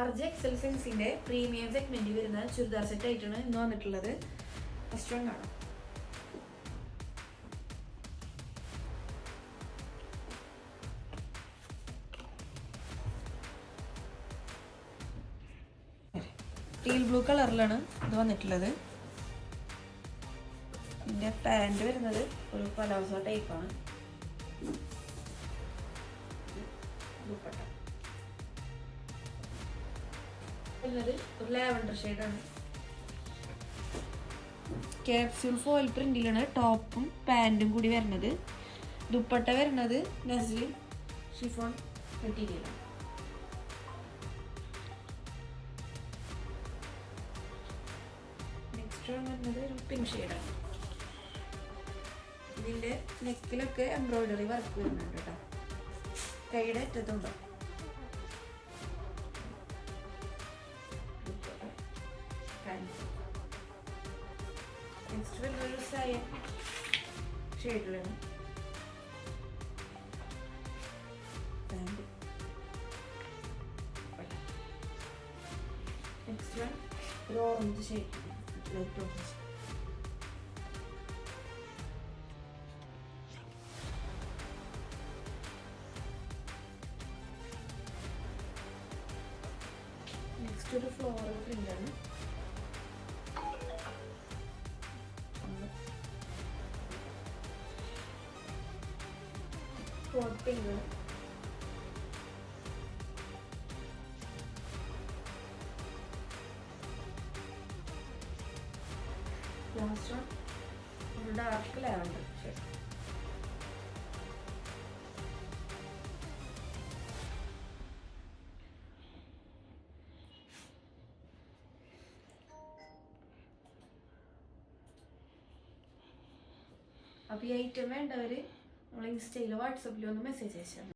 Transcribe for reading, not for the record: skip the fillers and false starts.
Large XL സൈസിന്റെ premium സെഗ്മെന്റിൽ വരുന്ന churidar set ആയിട്ടാണ് ഇന്ന് വന്നിട്ടുള്ളത്. ഫസ്റ്റ് വൺ കാണാം. ടീൽ ബ്ലൂ കളറിലാണ് ഇത് വന്നിട്ടുള്ളത്. ഇതിന്റെ പാൻറ് വരുന്നത് ഒരു പലാസോ ടൈപ്പാണ്. വരുന്നത് ഒരു ലാവൻഡർ ഷെയ്ഡാണ്. ക്യാപ്സ്യൂൾ ഫോയിൽ പ്രിന്റിലാണ് ടോപ്പും പാൻറ്റും കൂടി വരുന്നത്. ദുപ്പട്ട വരുന്നത് നസ്ലി ഷിഫോൺ മെറ്റീരിയലാണ്. നെക്സ്റ്റ് വരുന്നത് ഒരു പിങ്ക് ഷെയ്ഡാണ്. ഇതിന്റെ നെക്കിലൊക്കെ എംബ്രോയിഡറി വർക്ക് വരുന്നുണ്ട് കേട്ടോ. കൈയുടെ അറ്റത്തുണ്ടോ. നെക്സ്റ്റ് വരുന്നൊരു സയൻ ഷെയ്ഡിലാണ്. നെക്സ്റ്റ് വൺ ഒരു orange shade, light orange. Next ഒരു ഫ്ലോറൽ പ്രിന്റാണ്. Hot pink. ലാസ്റ്റ് വൺ ഒരു ഡാർക്ക് ലാവൻഡർ ഷെയ്ഡ്. അപ്പോൾ ഈ ഐറ്റം വേണ്ടവർ നമ്മൾ ഇൻസ്റ്റയിലോ വാട്സപ്പിലോ ഒന്ന് മെസ്സേജ് അയച്ചാൽ